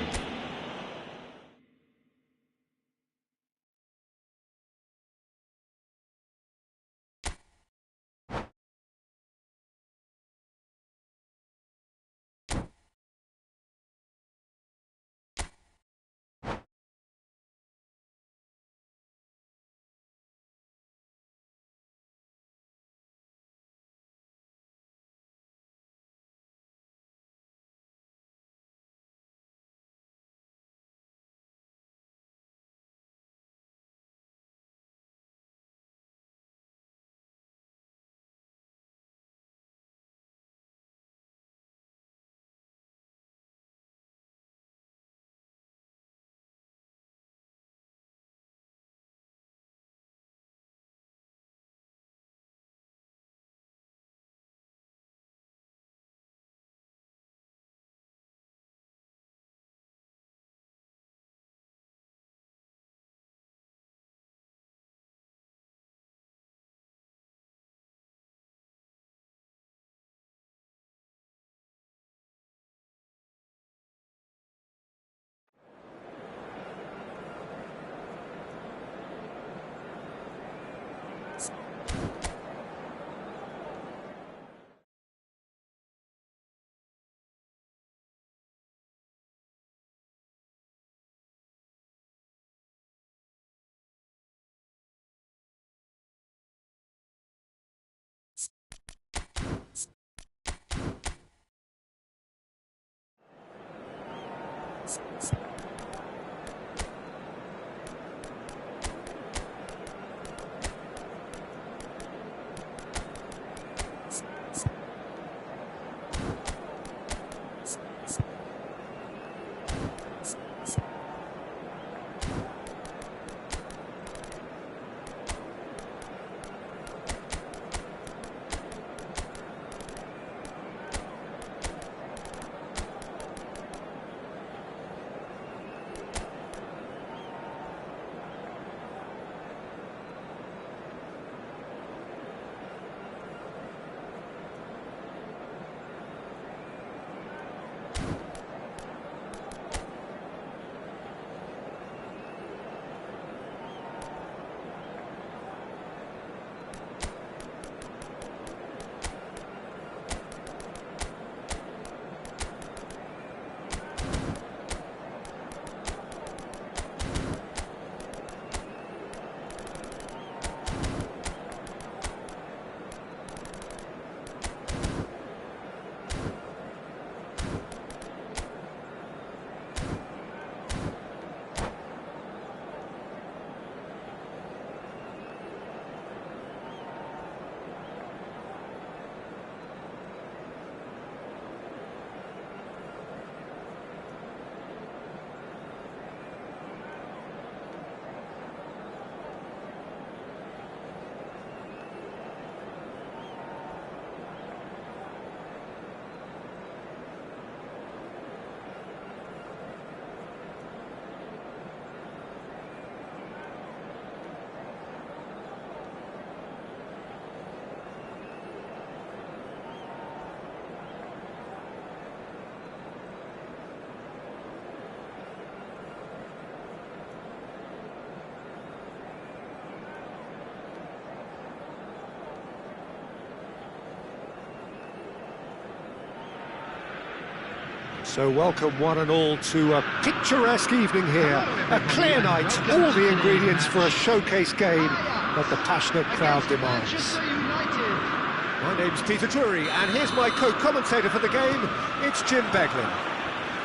[SPEAKER 1] So welcome one and all to a picturesque evening here. A clear night, all the ingredients for a showcase game that the passionate crowd demands.
[SPEAKER 3] Manchester United.
[SPEAKER 1] My name's Peter Drury, and here's my co-commentator for the game, it's Jim Beglin.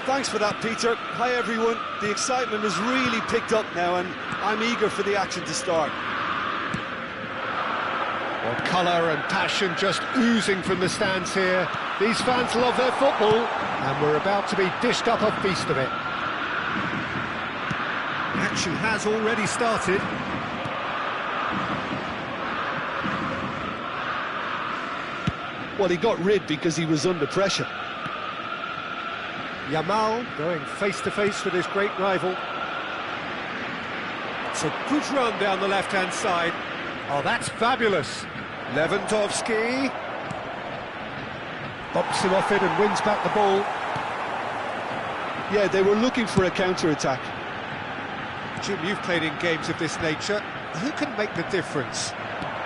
[SPEAKER 2] Thanks for that, Peter. Hi, everyone. The excitement has really picked up now, and I'm eager for the action to start.
[SPEAKER 1] Well, colour and passion just oozing from the stands here. These fans love their football, and we're about to be dished up a feast of it. The action has already started.
[SPEAKER 2] Well, he got rid because he was under pressure.
[SPEAKER 1] Yamal going face-to-face with his great rival. It's a good run down the left-hand side. Oh, that's fabulous. Lewandowski bumps him off it and wins back the ball.
[SPEAKER 2] Yeah, they were looking for a counter-attack.
[SPEAKER 1] Jim, you've played in games of this nature. Who can make the difference?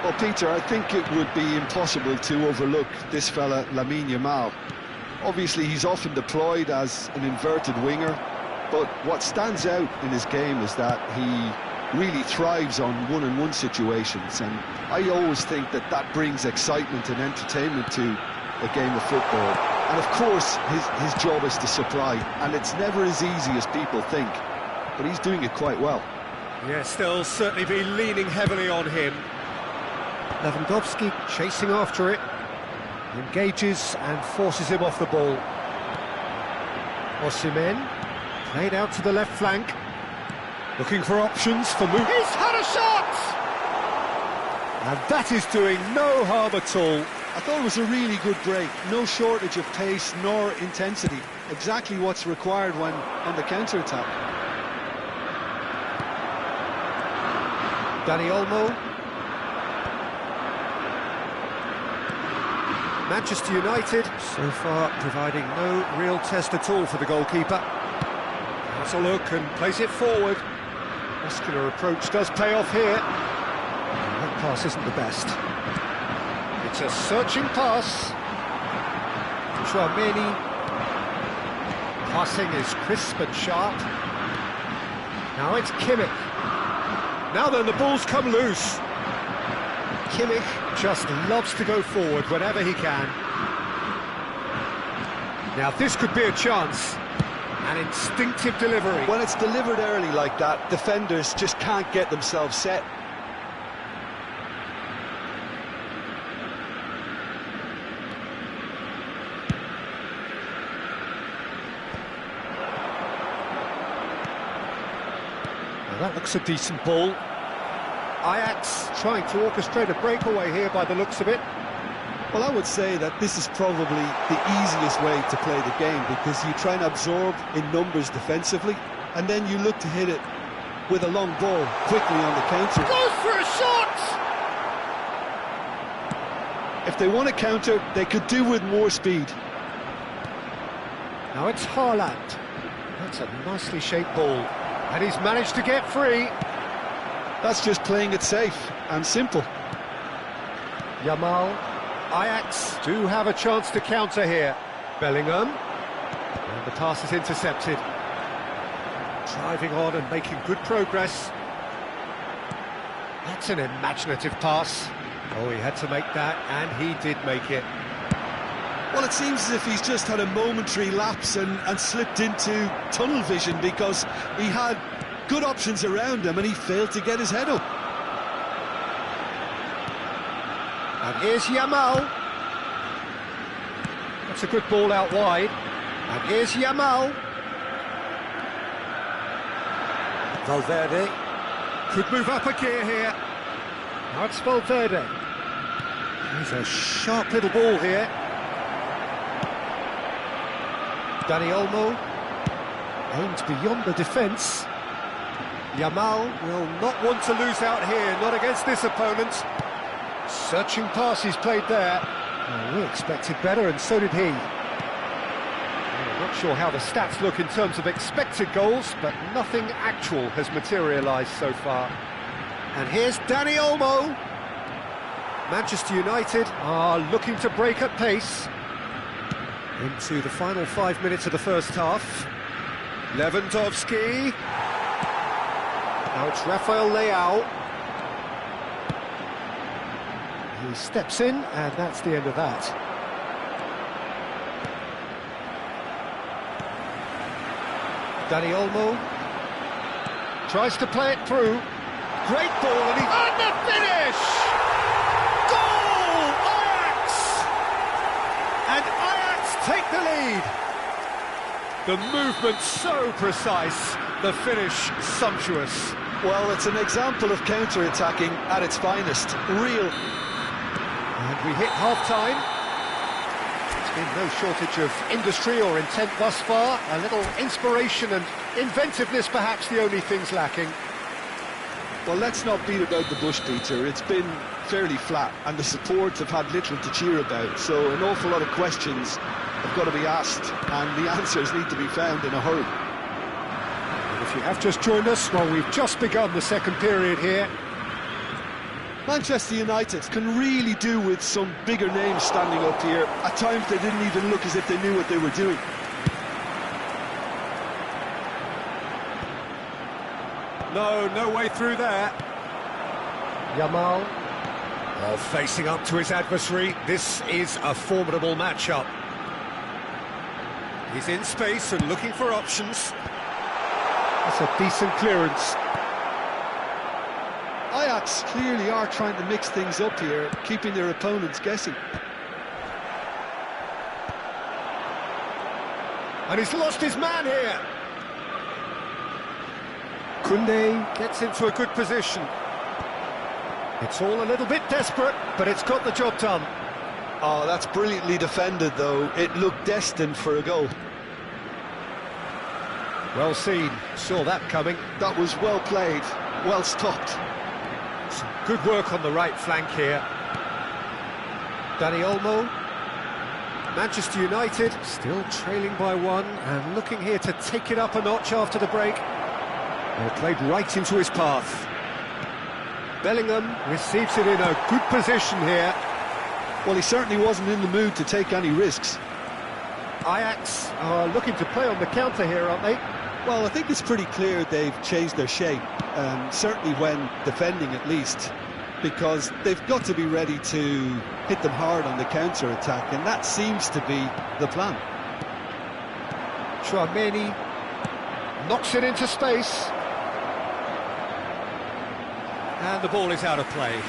[SPEAKER 2] Well, Peter, I think it would be impossible to overlook this fella, Lamine Yamal. Obviously, he's often deployed as an inverted winger, but what stands out in his game is that he really thrives on one-on-one situations, and I always think that that brings excitement and entertainment to a game of football. And of course, his job is to supply, and it's never as easy as people think, but he's doing it quite well.
[SPEAKER 1] Yes, they'll certainly be leaning heavily on him. Lewandowski chasing after it, engages and forces him off the ball. Osimhen played out to the left flank, looking for options for move. He's had a shot! And that is doing no harm at all.
[SPEAKER 2] I thought it was a really good break. No shortage of pace nor intensity. Exactly what's required when on the counter-attack.
[SPEAKER 1] Dani Olmo. Manchester United so far providing no real test at all for the goalkeeper. Has a look and plays it forward. Muscular approach does pay off here. That pass isn't the best. It's a searching pass. Chouameni. Passing is crisp and sharp. Now it's Kimmich. Now then, the ball's come loose. Kimmich just loves to go forward whenever he can. Now this could be a chance. An instinctive delivery.
[SPEAKER 2] When it's delivered early like that, defenders just can't get themselves set.
[SPEAKER 1] Well, that looks a decent ball. Ajax trying to orchestrate a breakaway here by the looks of it.
[SPEAKER 2] Well, I would say that this is probably the easiest way to play the game, because you try and absorb in numbers defensively, and then you look to hit it with a long ball quickly on the counter.
[SPEAKER 1] Goes for a shot!
[SPEAKER 2] If they want to counter, they could do with more speed.
[SPEAKER 1] Now it's Haaland. That's a nicely shaped ball. And he's managed to get free.
[SPEAKER 2] That's just playing it safe and simple.
[SPEAKER 1] Yamal. Ajax do have a chance to counter here. Bellingham. And the pass is intercepted. Driving on and making good progress. That's an imaginative pass. Oh, he had to make that, and he did make it.
[SPEAKER 2] Well, it seems as if he's just had a momentary lapse and slipped into tunnel vision, because he had good options around him and he failed to get his head up.
[SPEAKER 1] And here's Yamal. That's a good ball out wide. And here's Yamal. Valverde could move up a gear here. Now it's Valverde. He's a sharp little ball here. Dani Olmo aimed beyond the defence. Yamal will not want to lose out here, not against this opponent. Searching pass he's played there. Well, we expected better, and so did he. I'm not sure how the stats look in terms of expected goals, but nothing actual has materialised so far. And here's Dani Olmo. Manchester United are looking to break at pace. Into the final 5 minutes of the first half. Lewandowski. Now it's Rafael Leao. He steps in, and that's the end of that. Dani Olmo tries to play it through. Great ball, and he's on the finish! Goal! Ajax! And Ajax take the lead. The movement so precise, the finish sumptuous.
[SPEAKER 2] Well, it's an example of counter-attacking at its finest. Real.
[SPEAKER 1] And we hit half-time. There's been no shortage of industry or intent thus far. A little inspiration and inventiveness, perhaps the only things lacking.
[SPEAKER 2] Well, let's not beat about the bush, Peter. It's been fairly flat, and the supports have had little to cheer about. So an awful lot of questions have got to be asked, and the answers need to be found in a hurry.
[SPEAKER 1] And if you have just joined us, well, we've just begun the second period here.
[SPEAKER 2] Manchester United can really do with some bigger names standing up here. At times they didn't even look as if they knew what they were doing.
[SPEAKER 1] No way through there. Yamal. Oh, facing up to his adversary. This is a formidable matchup. He's in space and looking for options. That's a decent clearance.
[SPEAKER 2] Ajax clearly are trying to mix things up here, keeping their opponents guessing.
[SPEAKER 1] And he's lost his man here. Koundé gets into a good position. It's all a little bit desperate, but it's got the job done.
[SPEAKER 2] Oh, that's brilliantly defended, though. It looked destined for a goal.
[SPEAKER 1] Well seen, saw that coming.
[SPEAKER 2] That was well played, well stopped.
[SPEAKER 1] Some good work on the right flank here. Dani Olmo. Manchester United still trailing by one and looking here to take it up a notch after the break. Well, played right into his path. Bellingham receives it in a good position here.
[SPEAKER 2] Well, he certainly wasn't in the mood to take any risks.
[SPEAKER 1] Ajax are looking to play on the counter here, aren't they?
[SPEAKER 2] Well, I think it's pretty clear they've changed their shape, certainly when defending at least, because they've got to be ready to hit them hard on the counter-attack, and that seems to be the plan.
[SPEAKER 1] Tchouaméni knocks it into space. And the ball is out of play.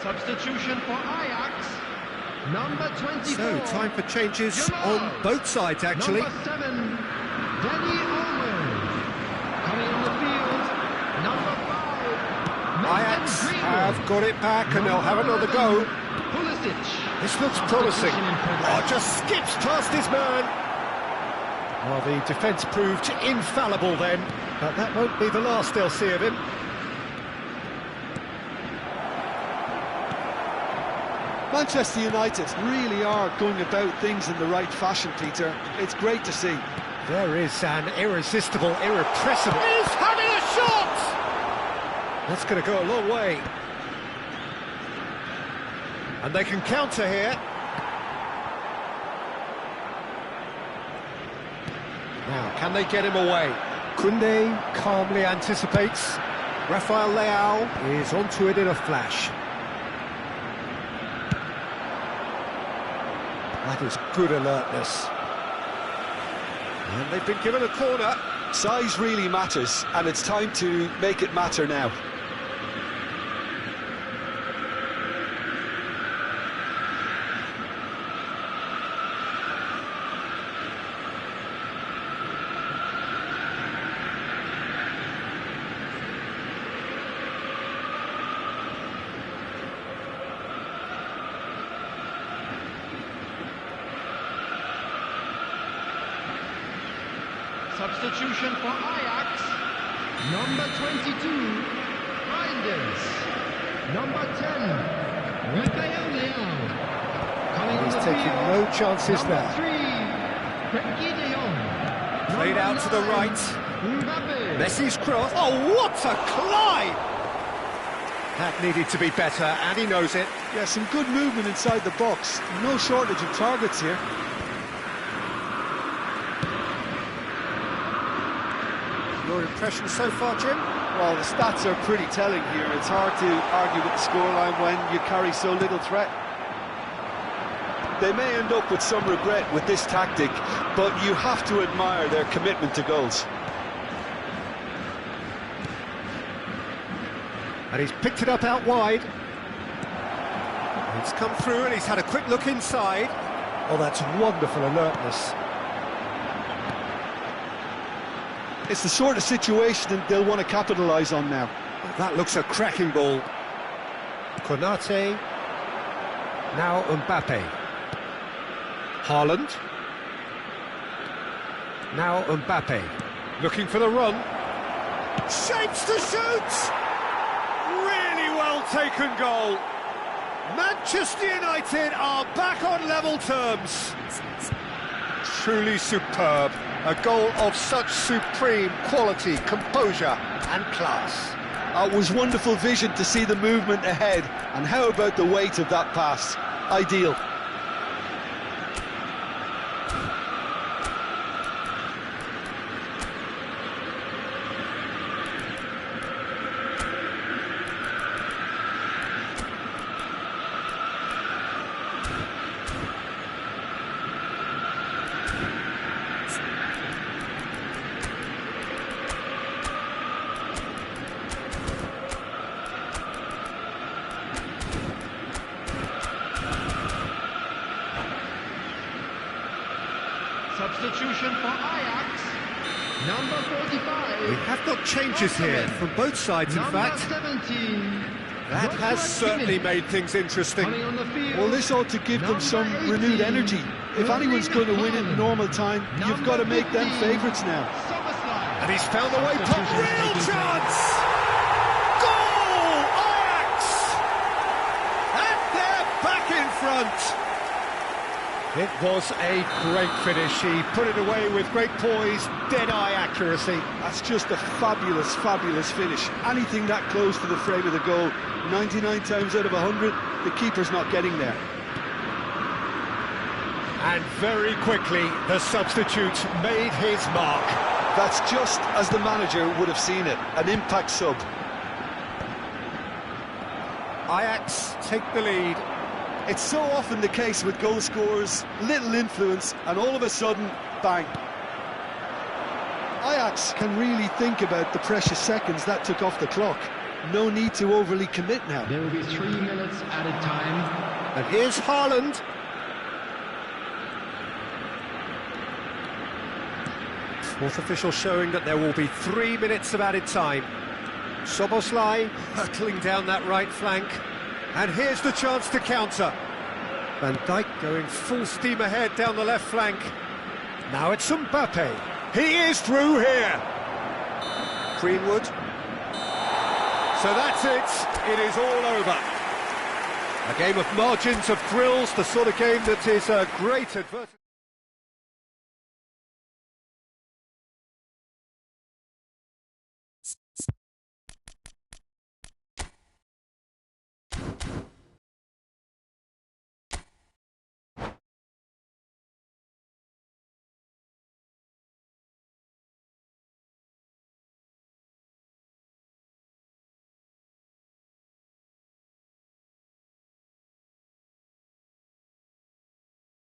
[SPEAKER 3] Substitution for Ajax, number 24.
[SPEAKER 1] So, time for changes on both sides, actually.
[SPEAKER 3] Number 7, Dani Olmo. Coming on the field, number 5,
[SPEAKER 1] Ajax have got it back and they'll have another go.
[SPEAKER 3] Pulisic.
[SPEAKER 1] This looks promising. Oh, just skips past his man. Well, the defence proved infallible then, but that won't be the last they'll see of him.
[SPEAKER 2] Manchester United really are going about things in the right fashion, Peter. It's great to see.
[SPEAKER 1] There is an irresistible, irrepressible... He's having a shot! That's going to go a long way. And they can counter here. Now, can they get him away? Koundé calmly anticipates. Rafael Leao is onto it in a flash. That is good alertness. And they've been given a corner.
[SPEAKER 2] Size really matters, and it's time to make it matter now.
[SPEAKER 3] Substitution for Ajax. Number 22, Reinders. Number 10, Rafael Leao.
[SPEAKER 1] He's taking no chances
[SPEAKER 3] Number
[SPEAKER 1] there.
[SPEAKER 3] 3, Frenkie de Jong.
[SPEAKER 1] Played
[SPEAKER 3] Number
[SPEAKER 1] out to the
[SPEAKER 3] 9,
[SPEAKER 1] right.
[SPEAKER 3] Mbappe.
[SPEAKER 1] Messi's cross. Oh, what a climb! That needed to be better, and he knows it.
[SPEAKER 2] Yeah, some good movement inside the box. No shortage of targets here.
[SPEAKER 1] Your impression so far, Jim?
[SPEAKER 2] Well, the stats are pretty telling here. It's hard to argue with the scoreline when you carry so little threat. They may end up with some regret with this tactic, but you have to admire their commitment to goals.
[SPEAKER 1] And he's picked it up out wide. It's come through and he's had a quick look inside. Oh, that's wonderful alertness.
[SPEAKER 2] It's the sort of situation that they'll want to capitalise on now.
[SPEAKER 1] That looks a cracking ball. Konate. Now Mbappe. Haaland. Now Mbappe. Looking for the run. Shapes to shoot! Really well taken goal. Manchester United are back on level terms. Truly superb. A goal of such supreme quality, composure and class.
[SPEAKER 2] It was wonderful vision to see the movement ahead, and how about the weight of that pass? Ideal.
[SPEAKER 3] Substitution for Ajax. Number 45.
[SPEAKER 1] We have got changes here from both sides, in
[SPEAKER 3] Number
[SPEAKER 1] fact.
[SPEAKER 3] 17.
[SPEAKER 1] That has certainly made things interesting.
[SPEAKER 3] Coming on the field.
[SPEAKER 2] Well, this ought to give them some renewed energy. If anyone's going to win in normal time, you've got to make them favourites now.
[SPEAKER 1] And he's found the way, real chance! Goal! Ajax! And they're back in front. It was a great finish. He put it away with great poise, dead-eye accuracy.
[SPEAKER 2] That's just a fabulous, fabulous finish. Anything that close to the frame of the goal, 99 times out of 100, the keeper's not getting there.
[SPEAKER 1] And very quickly, the substitute made his mark.
[SPEAKER 2] That's just as the manager would have seen it, an impact sub.
[SPEAKER 1] Ajax take the lead.
[SPEAKER 2] It's so often the case with goal scorers, little influence, and all of a sudden, bang. Ajax can really think about the precious seconds that took off the clock. No need to overly commit now.
[SPEAKER 3] There will be 3 minutes added time.
[SPEAKER 1] And here's Haaland. Fourth official showing that there will be 3 minutes of added time. Szoboszlai hurtling down that right flank. And here's the chance to counter. Van Dijk going full steam ahead down the left flank. Now it's Mbappe. He is through here. Greenwood. So that's it. It is all over. A game of margins, of thrills, the sort of game that is a great advertisement.